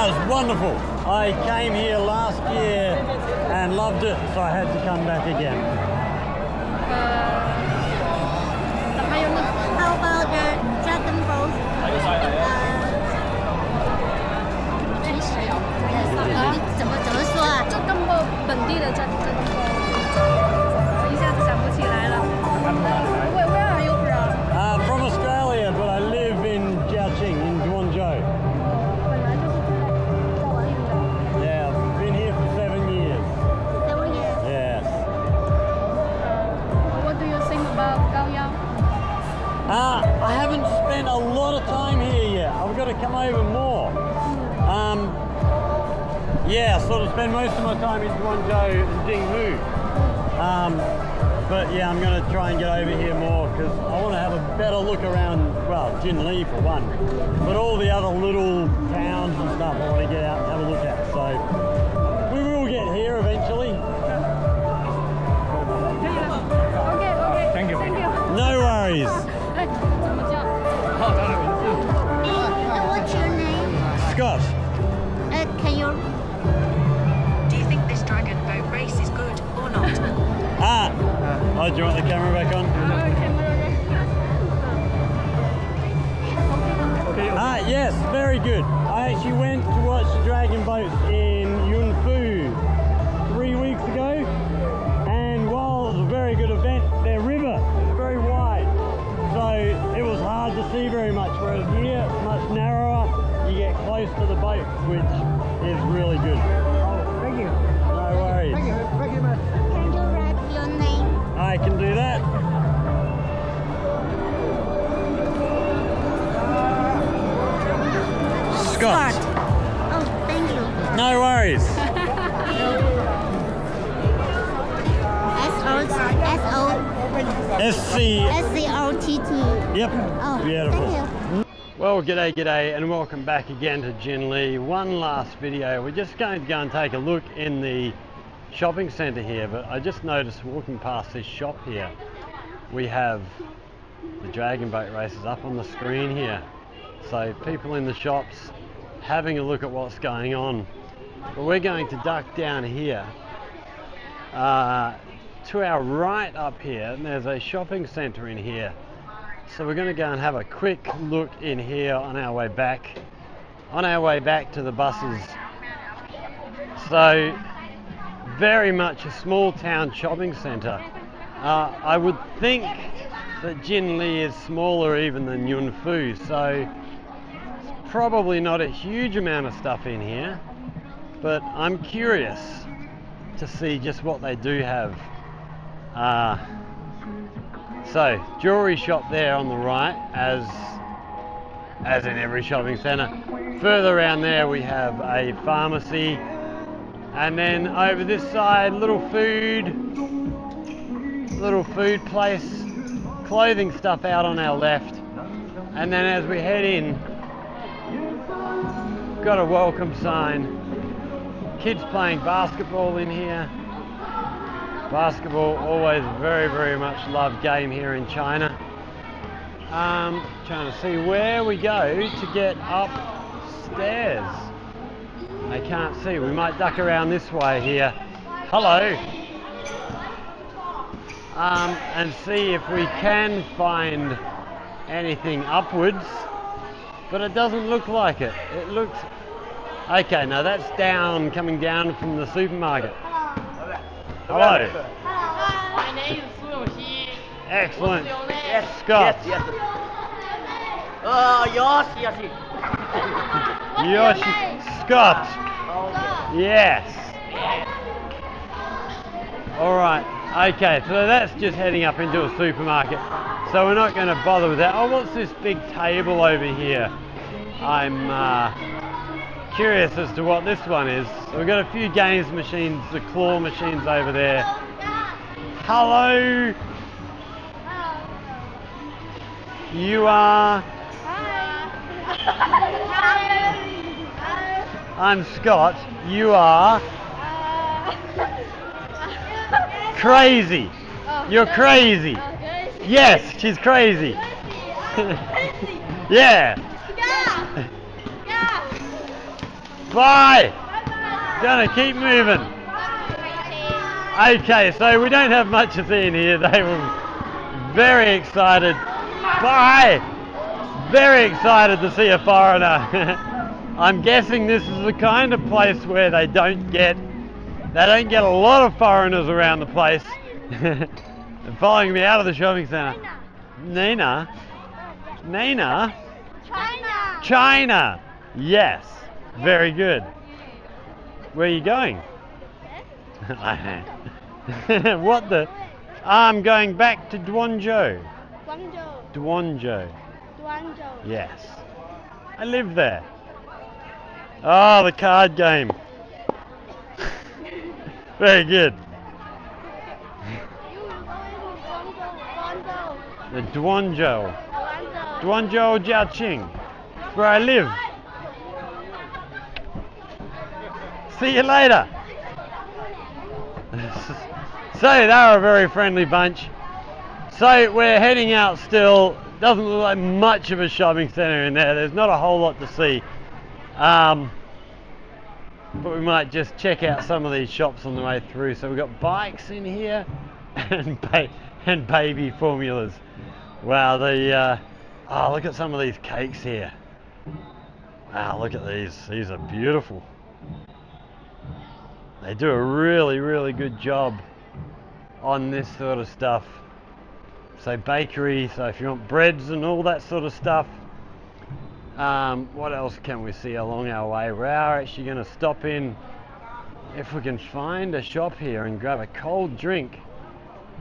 Oh, it's wonderful. I came here last year and loved it, so I had to come back again. How about the Dragon Boats? 怎么说啊？就中国本地的Dragon Boats，一下子想不起来了。Where are you from? From Australia, but I live in Jiaqing, in Guangzhou. 本来就是在玩运的。Yeah, I've been here for 7 years. 7 years. Yes. What do you think about Gaoyang? I haven't spent a lot of time here yet. I've got to come over more. Yeah, sort of spend most of my time in Guangzhou and Jinghu. But yeah, I'm going to try and get over here more because I want to have a better look around, well, JinLi for one, but all the other little towns and stuff I want to get out and have a look at. So we will get here eventually. Okay. Thank you. No worries. What's your name? Scott. Can you? Do you think this dragon boat race is good or not? Oh, do you want the camera back on? Yes, very good. I actually went to watch the Dragon Boats in Yunfu 3 weeks ago, and while it was a very good event, their river is very wide, so it was hard to see very much, whereas here it's much narrower, you get close to the boats, which is really good. Thank you. No worries. Thank you, man. Can you write your name? I can do that. Scott. Oh, thank you. No worries. SCOTT. Yep. Oh, Beautiful. thank you. Well, g'day, and welcome back again to JinLi. One last video. We're just going to go and take a look in the shopping centre here, but I just noticed walking past this shop here, we have the Dragon Boat races up on the screen here. So people in the shops having a look at what's going on. But we're going to duck down here to our right up here, and there's a shopping centre in here. So we're going to go and have a quick look in here on our way back to the buses. So very much a small town shopping centre. I would think that JinLi is smaller even than Yunfu, so it's probably not a huge amount of stuff in here, but I'm curious to see just what they do have. So jewelry shop there on the right, as in every shopping centre. Further around there we have a pharmacy, and then over this side little food place, clothing stuff out on our left, and then as we head in, got a welcome sign. Kids playing basketball in here. Basketball, always very, very much loved game here in China. Trying to see where we go to get upstairs. I can't see. We might duck around this way here. Hello. And see if we can find anything upwards, but it doesn't look like it. It looks okay. Now that's down, coming down from the supermarket. Hello. My name is Suyoshi. Excellent. Yes, Scott. Yes. Yoshi. Scott. Yes. All right. Okay. So that's just heading up into a supermarket. So we're not going to bother with that. Oh, what's this big table over here? I'm curious as to what this one is. We've got a few games machines, the claw machines over there. Hello. You are? I'm Scott. You are? Crazy. You're crazy. Yes, she's crazy. Yeah. Bye. Gonna keep moving. Okay, so we don't have much to see in here. They were very excited. Bye. Very excited to see a foreigner. I'm guessing this is the kind of place where they don't get a lot of foreigners around the place. Following me out of the shopping centre. Nina? Nina? China. China. Yes. Very good. Where are you going? What the? I'm going back to Guangzhou. Guangzhou. Yes. I live there. Oh, the card game. Very good. The Guangzhou. Guangzhou Jiaqing. It's where I live. See you later. So they're a very friendly bunch. So we're heading out still. Doesn't look like much of a shopping centre in there. There's not a whole lot to see. But we might just check out some of these shops on the way through. So we've got bikes in here and baby formulas. Wow, oh, look at some of these cakes here. Wow, look at these. These are beautiful. They do a really, really good job on this sort of stuff. So bakery, so if you want breads and all that sort of stuff. What else can we see along our way? We are actually going to stop in, if we can find a shop here, and grab a cold drink.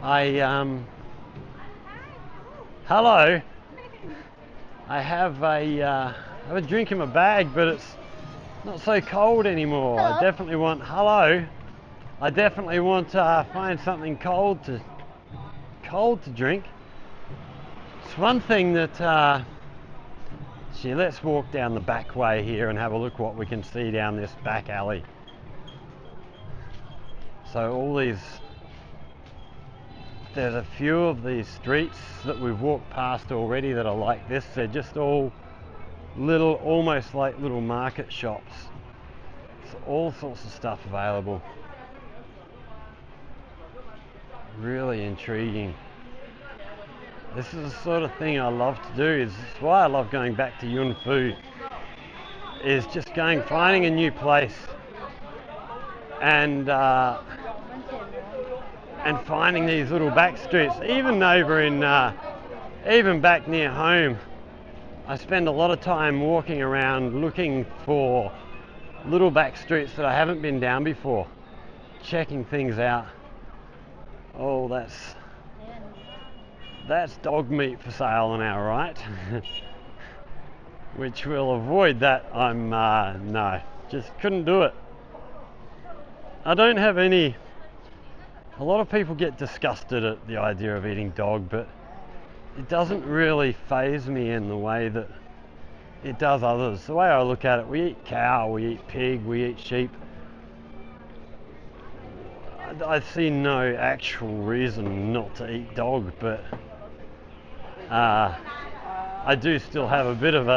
Hello. I have a drink in my bag, but it's not so cold anymore. Hello. I definitely want to find something cold to drink. It's one thing that let's walk down the back way here and have a look what we can see down this back alley. So there's a few of these streets that we've walked past already that are like this. They're just all little, almost like little market shops. So all sorts of stuff available. Really intriguing. This is the sort of thing I love to do. It's why I love going back to Yunfu. Is just finding a new place and finding these little back streets. Even over in, even back near home, I spend a lot of time walking around looking for little back streets that I haven't been down before, checking things out. Oh, that's dog meat for sale on our right. Which we'll avoid that. No, just couldn't do it. I don't have any. A lot of people get disgusted at the idea of eating dog, but it doesn't really faze me in the way that it does others. The way I look at it, we eat cow, we eat pig, we eat sheep. I see no actual reason not to eat dog, but I do still have a bit of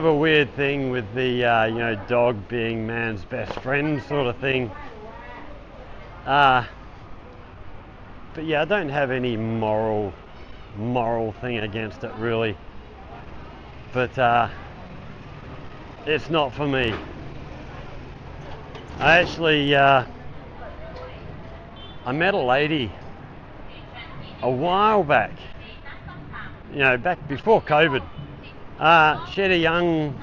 a weird thing with the dog being man's best friend sort of thing. But yeah, I don't have any moral thing against it really. But it's not for me. I actually I met a lady a while back, back before COVID. She had a young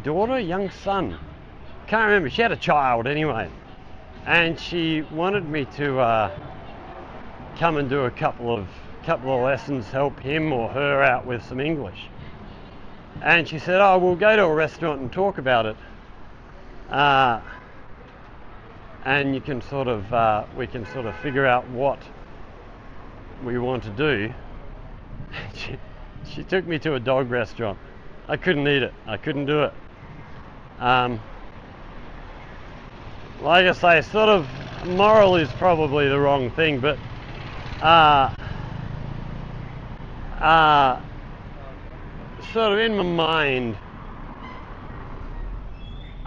daughter, young son. Can't remember. She had a child anyway, and she wanted me to come and do a couple of lessons, help him or her out with some English. And she said, "Oh, we'll go to a restaurant and talk about it." And you can we can sort of figure out what we want to do. She took me to a dog restaurant. I couldn't eat it. I couldn't do it. Like I say, sort of moral is probably the wrong thing, but sort of in my mind,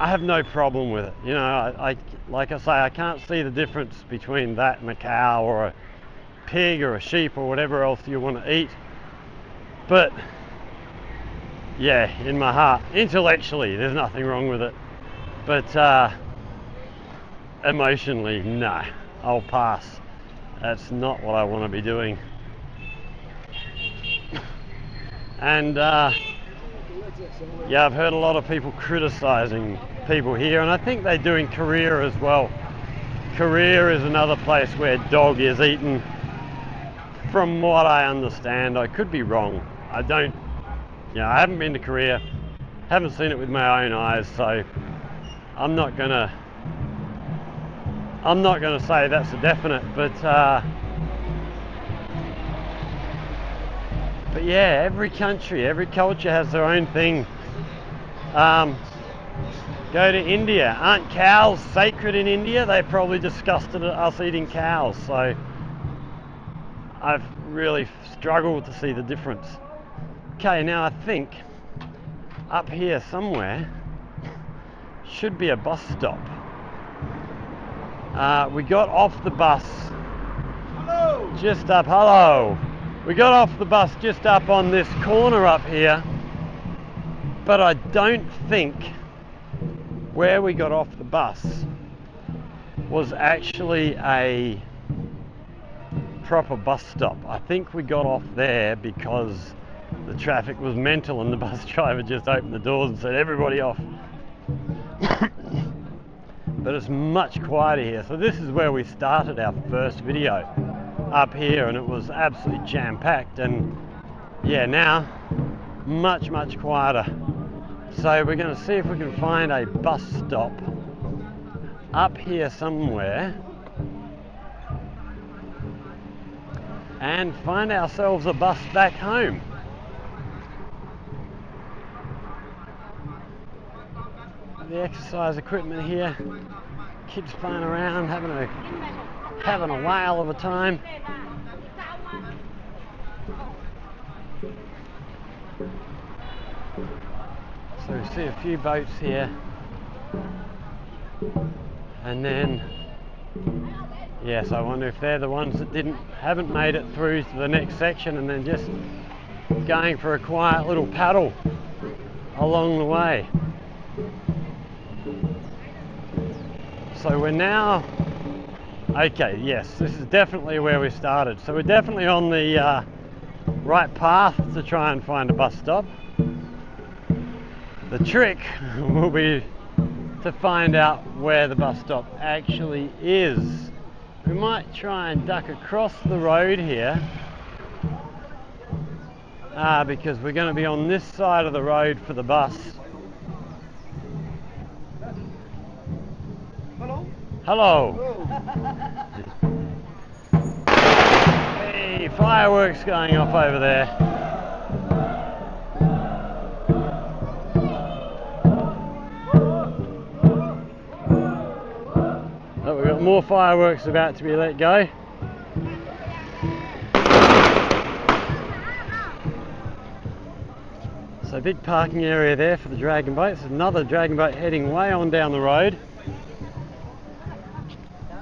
I have no problem with it. You know, I like I say, I can't see the difference between that and a cow or a pig or a sheep or whatever else you want to eat. But yeah, in my heart, intellectually, there's nothing wrong with it. But emotionally, no, I'll pass. That's not what I want to be doing. And yeah, I've heard a lot of people criticizing people here, and I think they do in Korea as well. Korea is another place where dog is eaten, from what I understand. I could be wrong. I don't, you know, I haven't been to Korea, haven't seen it with my own eyes, so I'm not gonna say that's a definite, but yeah, every country, every culture has their own thing. Go to India. Aren't cows sacred in India? They probably disgusted at us eating cows, so I've really struggled to see the difference. Okay, now I think up here somewhere should be a bus stop. We got off the bus just up, hello! We got off the bus just up on this corner up here, but I don't think where we got off the bus was actually a proper bus stop. I think we got off there because the traffic was mental and the bus driver just opened the doors and said everybody off. But it's much quieter here. So this is where we started our first video, up here, and it was absolutely jam-packed, and yeah, now much quieter. So we're going to see if we can find a bus stop up here somewhere and find ourselves a bus back home. The exercise equipment here, kids playing around, having a whale of a time. So we see a few boats here, and then yes, I wonder if they're the ones that haven't made it through to the next section and then just going for a quiet little paddle along the way. So we're now, okay, yes, this is definitely where we started. So we're definitely on the right path to try and find a bus stop. The trick will be to find out where the bus stop actually is. We might try and duck across the road here because we're going to be on this side of the road for the bus. Hello. Hey, fireworks going off over there. Oh, we've got more fireworks about to be let go. So big parking area there for the dragon boats. Another dragon boat heading way on down the road.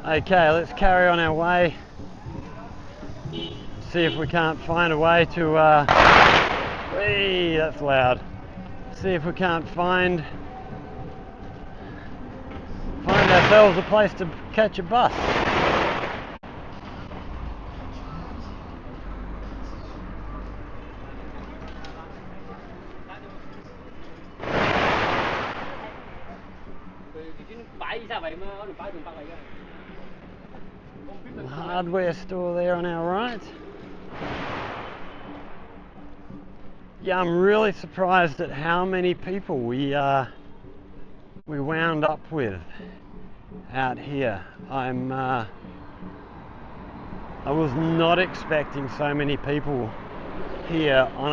Okay, let's carry on our way. See if we can't find a way to hey, that's loud. See if we can't find ourselves a place to catch a bus. Hardware store there on our right. Yeah, I'm really surprised at how many people we wound up with out here. I was not expecting so many people here on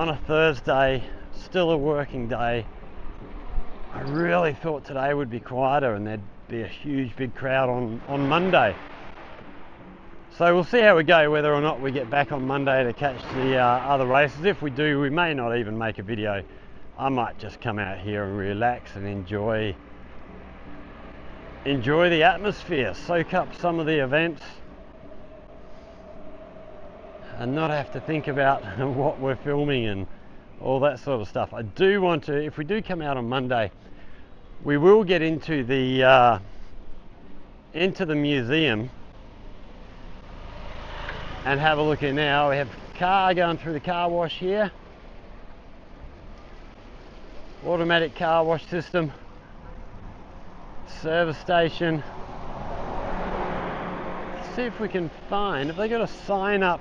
a Thursday, still a working day. I really thought today would be quieter and there'd be a huge big crowd on Monday. So we'll see how we go, whether or not we get back on Monday to catch the other races. If we do, we may not even make a video I might just come out here and relax and enjoy the atmosphere, soak up some of the events, and not have to think about what we're filming and all that sort of stuff. I do want to, if we do come out on Monday, we will get into the museum and have a look in now. We have a car going through the car wash here. Automatic car wash system. Service station. Let's see if we can find, have they got a sign up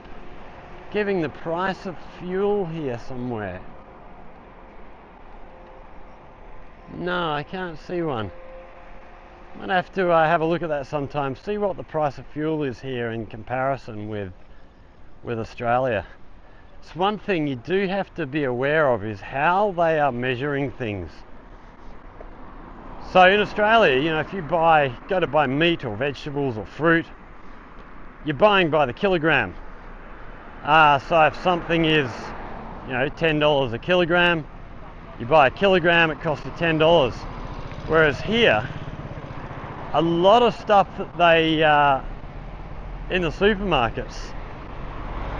giving the price of fuel here somewhere? No, I can't see one. I'm gonna have to have a look at that sometime, see what the price of fuel is here in comparison with Australia. It's one thing you do have to be aware of is how they are measuring things. So in Australia, you know, if you go to buy meat or vegetables or fruit, you're buying by the kilogram. So if something is, you know, $10 a kilogram, you buy a kilogram, it costs you $10. Whereas here, a lot of stuff that they in the supermarkets,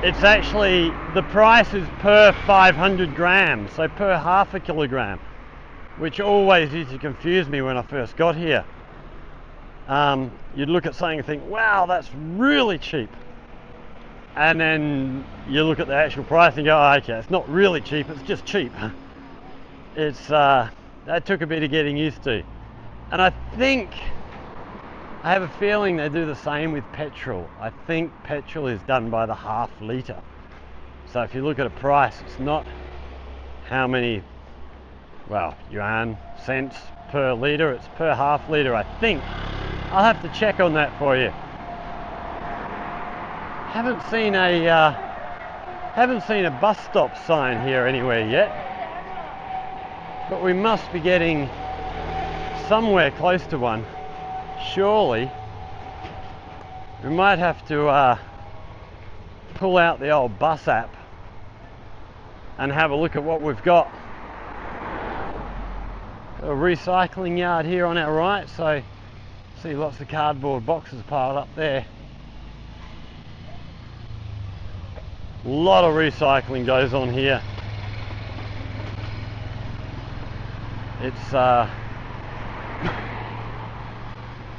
it's actually, the price is per 500 grams, so per half a kilogram, which always used to confuse me when I first got here. You'd look at something and think, wow, that's really cheap. And then you look at the actual price and go, oh, okay, it's not really cheap, it's just cheap. It's, that took a bit of getting used to. And I have a feeling they do the same with petrol. I think petrol is done by the half litre. So if you look at a price, it's not how many, well, yuan, cents per litre, it's per half litre, I think. I'll have to check on that for you. Haven't seen a bus stop sign here anywhere yet, but we must be getting somewhere close to one. Surely we might have to pull out the old bus app and have a look at what we've got. Got a recycling yard here on our right, so see lots of cardboard boxes piled up there. A lot of recycling goes on here. It's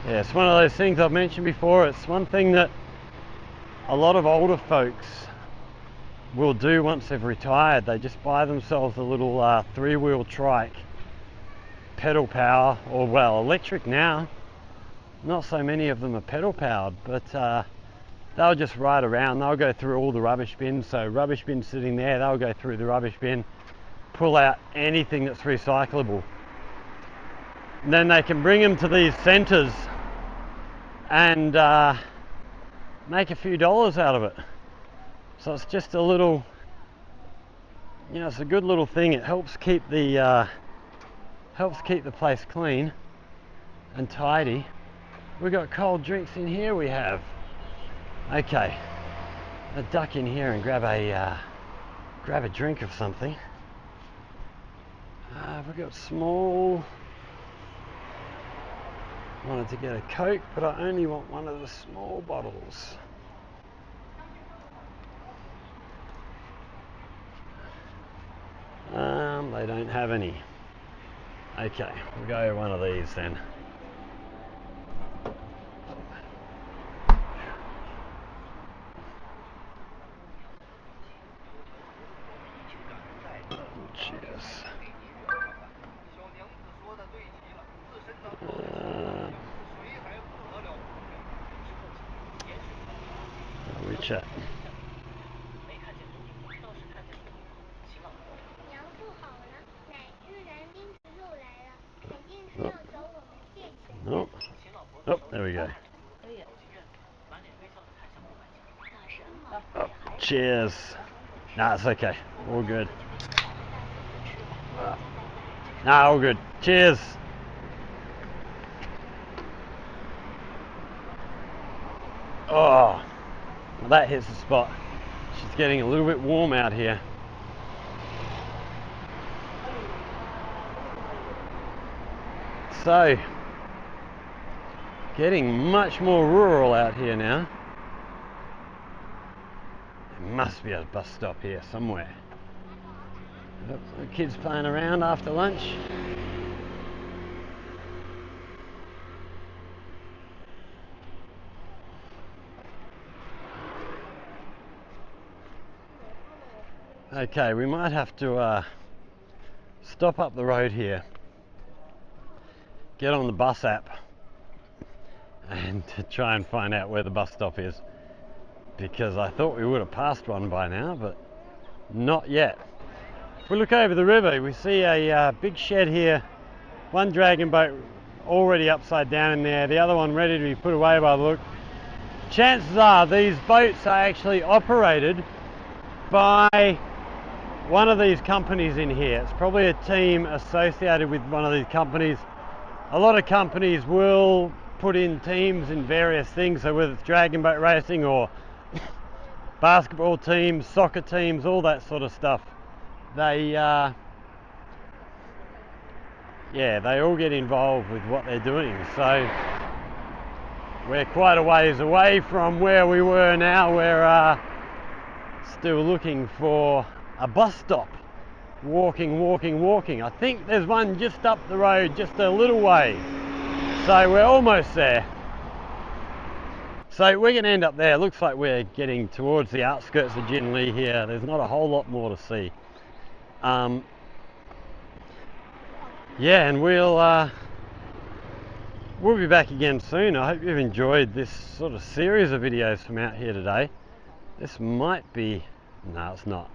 yeah, it's one of those things I've mentioned before. It's one thing that a lot of older folks will do once they've retired. They just buy themselves a little three-wheel trike, pedal power, or well, electric now. Not so many of them are pedal powered, but they'll just ride around. They'll go through all the rubbish bins. So rubbish bin sitting there, they'll go through the rubbish bin, pull out anything that's recyclable. And then they can bring them to these centres and make a few dollars out of it. So it's just a little, you know, it's a good little thing. It helps keep the place clean and tidy. We've got cold drinks in here. We have. Okay, I'll duck in here and grab a drink of something. We've got small. Wanted to get a Coke, but I only want one of the small bottles. They don't have any. Okay, we'll go one of these then. Cheers. We chat. Oh. Oh, there we go. Oh, cheers. Nah, it's okay. All good. Nah, all good. Cheers. Oh, well, that hits the spot. She's getting a little bit warm out here. So, getting much more rural out here now. There must be a bus stop here somewhere. Yep, the kids playing around after lunch. Okay, we might have to stop up the road here, get on the bus app and to try and find out where the bus stop is, because I thought we would have passed one by now, but not yet. If we look over the river, we see a big shed here, one dragon boat already upside down in there, the other one ready to be put away by the look. Chances are these boats are actually operated by one of these companies in here. It's probably a team associated with one of these companies. A lot of companies will put in teams in various things, so whether it's dragon boat racing or basketball teams, soccer teams, all that sort of stuff, they all get involved with what they're doing. So we're quite a ways away from where we were now. We're still looking for a bus stop. Walking. I think there's one just up the road, just a little way. So we're almost there. So we're going to end up there. Looks like we're getting towards the outskirts of JinLi here. There's not a whole lot more to see. Yeah, and we'll be back again soon. I hope you've enjoyed this sort of series of videos from out here today. This might be, no, it's not.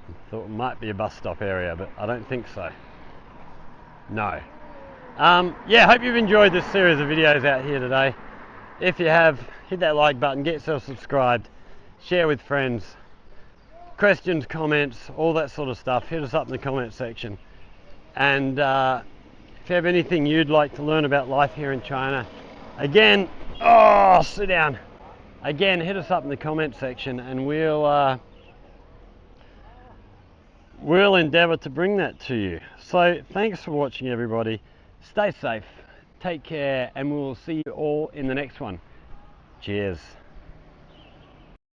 I thought it might be a bus stop area, but I don't think so. No. Yeah, hope you've enjoyed this series of videos out here today. If you have, hit that like button, get yourself subscribed, share with friends, questions, comments, all that sort of stuff. Hit us up in the comment section. And if you have anything you'd like to learn about life here in China, again, sit down. Again, hit us up in the comment section, and we'll endeavour to bring that to you. So thanks for watching, everybody. Stay safe, take care, and we'll see you all in the next one. Cheers.